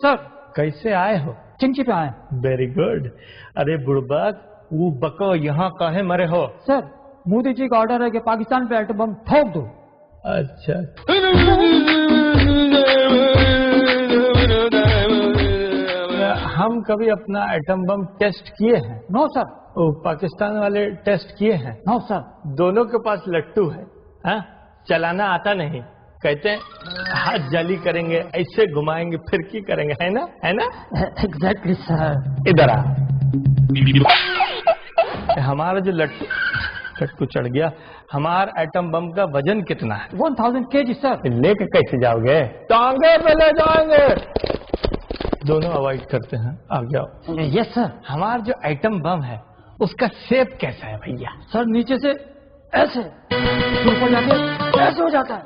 Sir. कैसे आए हो? चिंची पे आए। Very good. अरे बुड़बक, वो बको यहाँ काहे मरे हो? सर, मोदी जी का ऑर्डर है कि पाकिस्तान पे एटम बम ठोक दो। अच्छा। हम कभी अपना एटम बम टेस्ट किए हैं? No sir. वो पाकिस्तान वाले टेस्ट किए हैं? No sir. दोनों के पास लट्टू है, हाँ? चलाना आता नहीं, कहते हैं हाथ जाली करेंगे, ऐसे घुमाएंगे, फिरकी करेंगे, है ना? है ना? Exactly sir. इधर आ। हमारा जो लट्टू चढ़ गया। हमारा एटम बम का वजन कितना है? 1000 kg सर। लेके कैसे जाओगे? टांगे पे ले जाएंगे। दोनों अवॉइड करते हैं, आ जाओ। Yes sir. हमारा जो एटम बम है उसका शेप कैसा है भैया? सर, नीचे से ऐसे, फिर ऊपर जाके ऐसे हो जाता है,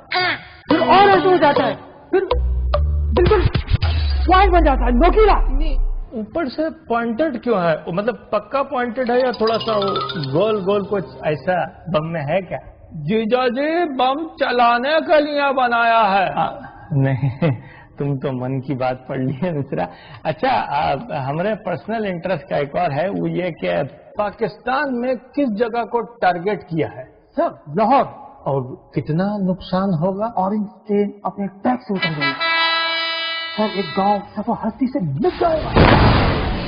फिर और ऐसे हो जाता है, फिर बिल्कुल पॉइंट बन जाता है, नोकीला। ऊपर से पॉइंटेड क्यों है? मतलब पक्का पॉइंटेड है या थोड़ा सा गोल गोल कुछ ऐसा बम में है क्या? जीजा जी, बम चलाने के लिए बनाया है। नहीं, तुम तो मन की बात पढ़ ली है मिश्रा। अच्छा, हमारे पर्सनल इंटरेस्ट का एक और है, वो ये कि पाकिस्तान में किस जगह को टारगेट किया है? सर, लाहौर। और कितना नुकसान होगा? ऑरेंज ट्रेन अपने ट्रैक से उतर गई सर। एक गांव सफा हस्ती से मिट जाएगा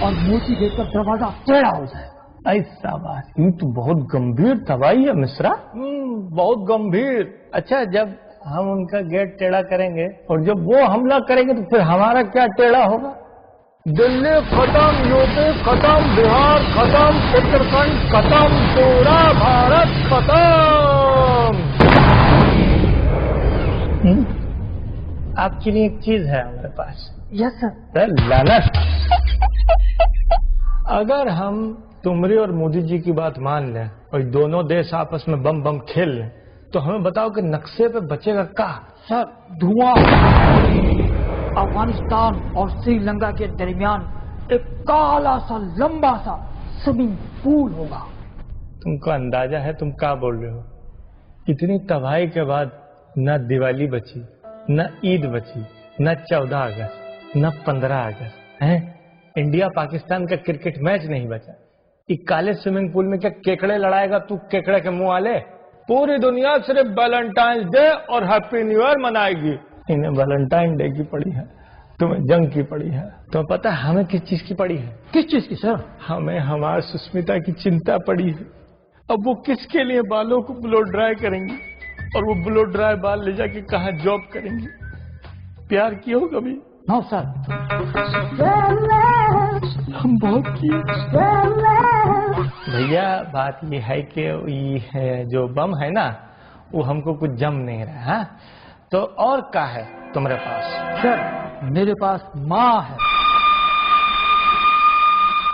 और मोती गेट का दरवाजा टेढ़ा हो जाएगा। ऐसा बात, ये तो बहुत गंभीर तबाही है मिश्रा। बहुत गंभीर। अच्छा, जब हम उनका गेट टेढ़ा करेंगे और जब वो हमला करेंगे तो फिर हमारा क्या टेढ़ा होगा? दिल्ली खत्म, यूपी खत्म, बिहार खत्म, उत्तराखंड खत्म, पूरा भारत खत्म। आपके लिए एक चीज है हमारे पास। Yes sir. लानत। अगर हम तुमरी और मोदी जी की बात मान लें और दोनों देश आपस में बम बम खेल लें, तो हमें बताओ कि नक्शे पे बचेगा क्या? सर, धुआं। अफगानिस्तान और श्रीलंका के दरमियान एक काला सा लंबा सा स्विमिंग पूल होगा। तुमको अंदाजा है तुम क्या बोल रहे हो? इतनी तबाही के बाद न दिवाली बची, न ईद बची, न 14 अगस्त, न 15 अगस्त है। इंडिया पाकिस्तान का क्रिकेट मैच नहीं बचा। इस काले स्विमिंग पूल में क्या केकड़े लड़ाएगा तू? केकड़े के मुंह वाले। पूरी दुनिया सिर्फ वैलेंटाइन डे और हैप्पी न्यू ईयर मनाएगी। इन्हें वैलेंटाइन डे की पड़ी है, तुम्हें जंग की पड़ी है। तुम्हें पता है हमें किस चीज की पड़ी है? किस चीज की सर? हमें हमारी सुष्मिता की चिंता पड़ी है। अब वो किसके लिए बालों को ब्लो ड्राई करेंगी और वो ब्लो ड्राई बाल ले जाके कहाँ जॉब करेंगी? प्यार किया हो कभी? No sir. हम बहुत किए भैया। बात ये है कि ये जो बम है ना, वो हमको कुछ जम नहीं रहा है। तो और क्या है तुम्हारे पास? सर, मेरे पास माँ है।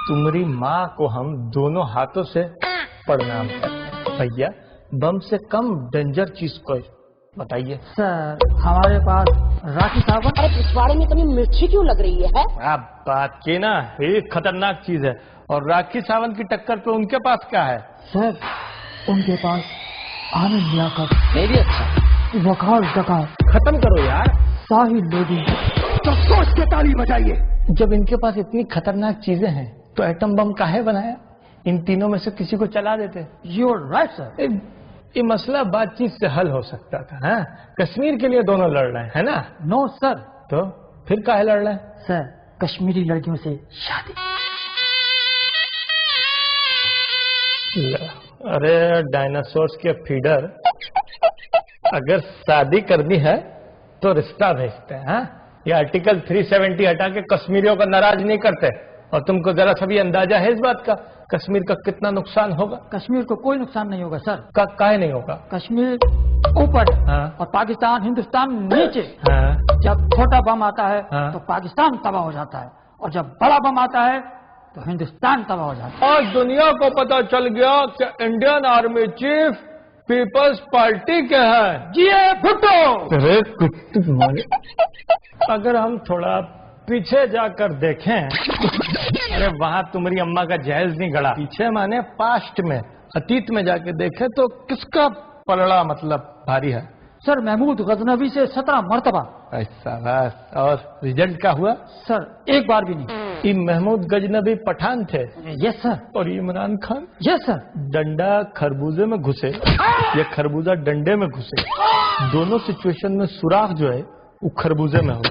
तुम्हारी माँ को हम दोनों हाथों से प्रणाम करते हैं। भैया, बम से कम डेंजर चीज कोई बताइए। सर, हमारे पास राखी सावन। अरे पिछवाड़े में इतनी मिर्ची क्यों लग रही है? आप बात की ना, ये खतरनाक चीज है। और राखी सावन की टक्कर पे उनके पास क्या है? सर, उनके पास आनंद लियाकत, मेरी अच्छा वकार जकात, खत्म करो यार। साहिल लोधी, तो सोच के ताली बजाइए। जब इनके पास इतनी खतरनाक चीजें हैं तो एटम बम काहे बनाया? इन तीनों में से किसी को चला देते। You are right sir. ये मसला बातचीत से हल हो सकता था। हाँ? कश्मीर के लिए दोनों लड़ रहे हैं, है ना? No sir. तो फिर काहे लड़ रहे हैं? सर, कश्मीरी लड़कियों से शादी। अरे डायनासोर्स के फीडर, अगर शादी करनी है तो रिश्ता भेजते हैं। हाँ? ये आर्टिकल 370 हटा के कश्मीरियों को नाराज नहीं करते। और तुमको जरा सा भी अंदाजा है इस बात का कश्मीर का कितना नुकसान होगा? कश्मीर को कोई नुकसान नहीं होगा सर। काहे नहीं होगा? कश्मीर ऊपर हाँ? और पाकिस्तान हिंदुस्तान नीचे। हाँ? जब छोटा बम आता है हाँ? तो पाकिस्तान तबाह हो जाता है, और जब बड़ा बम आता है तो हिंदुस्तान तबाह हो जाता है। आज दुनिया को पता चल गया कि Indian army chief peoples party के हैं। जी भुट्टो। अरे कुत्ते तुम्हारे। अगर हम थोड़ा पीछे जाकर देखें, अरे वहां तुम्हारी अम्मा का जहेज नहीं गड़ा। पीछे माने पास्ट में, अतीत में जाके देखें तो किसका पलड़ा मतलब भारी है? सर महमूद गजनवी से 17 मरतबा। ऐसा बस। और रिजल्ट क्या हुआ? सर एक बार भी नहीं। ये महमूद गजनवी पठान थे? Yes sir. और ये इमरान खान? Yes sir. डंडा खरबूजे में घुसे या खरबूजा डंडे में घुसे, दोनों सिचुएशन में सुराख जो है वो खरबूजे में हो।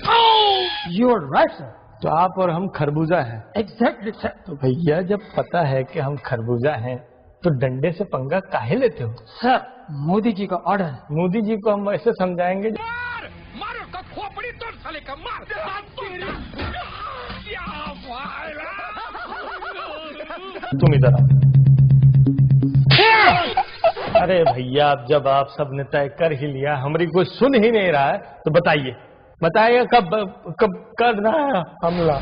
You are right sir. तो आप और हम खरबूजा हैं। Exactly sir. तो भैया जब पता है कि हम खरबूजा हैं तो डंडे से पंगा काहे लेते हो? सर मोदी जी का ऑर्डर है। मोदी जी को हम ऐसे समझाएंगे। मारो का खोपड़ी तोड़ साले का मार। तुम इधर आओ। अरे भैया अब जब आप सब ने तय कर ही लिया, हमारी कोई सुन ही नहीं रहा है, तो बताइए कब कब करना है हमला?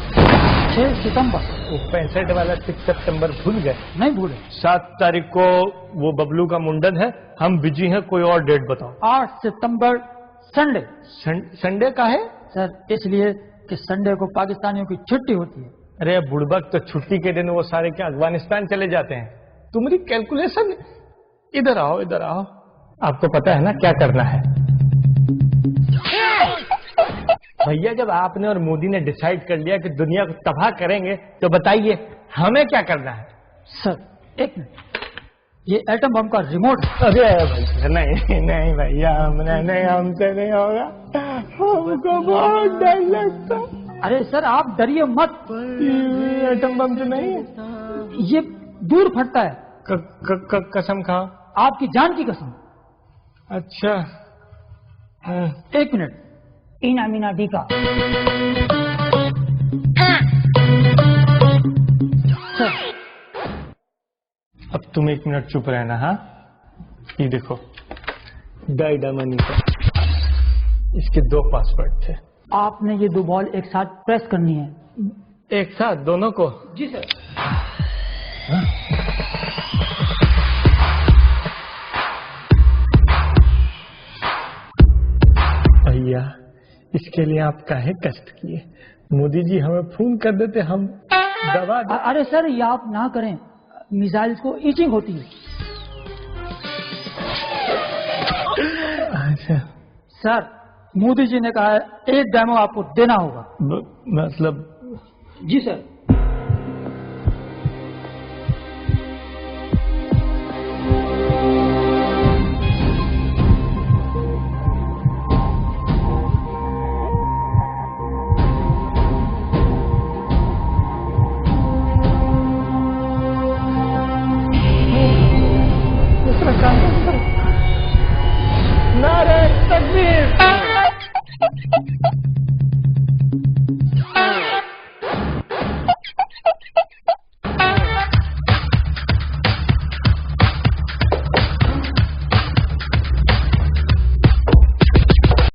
6 सितंबर। वो 65 वाला 6 सितंबर भूल गए? नहीं भूले। 7 तारीख को वो बबलू का मुंडन है, हम बिजी हैं, कोई और डेट बताओ। 8 सितंबर संडे। संडे का है? सर इसलिए कि संडे को पाकिस्तानियों की छुट्टी होती है। अरे बुड़बक, तो छुट्टी के दिन वो सारे क्या अफगानिस्तान चले जाते हैं? तुम्हारी कैलकुलेशन। इधर आओ इधर आओ, आपको पता है ना क्या करना है? भैया जब आपने और मोदी ने डिसाइड कर लिया कि दुनिया को तबाह करेंगे, तो बताइए हमें क्या करना है? सर एक मिनट, ये एटम बम का रिमोट। अरे भैया नहीं नहीं भैया, हमसे नहीं होगा, हमको बहुत डर लगता। अरे सर आप डरिए मत, एटम बम तो नहीं है, ये दूर फटता है। कसम खाओ। आपकी जान की कसम। अच्छा एक मिनट, इना मीना डी का। सर अब तुम 1 मिनट चुप रहना। हाँ ये देखो, डाइडा मनी का, इसके 2 पासवर्ड थे। आपने ये 2 बॉल एक साथ प्रेस करनी है। एक साथ दोनों को? जी सर। भैया इसके लिए आप काहे कष्ट किए? मोदी जी हमें फोन कर देते, हम दबा दे। अरे सर ये आप ना करें, मिसाइल्स को ईचिंग होती है। अच्छा सर मोदी जी ने कहा है 1 डेमो आपको देना होगा। मतलब? जी सर।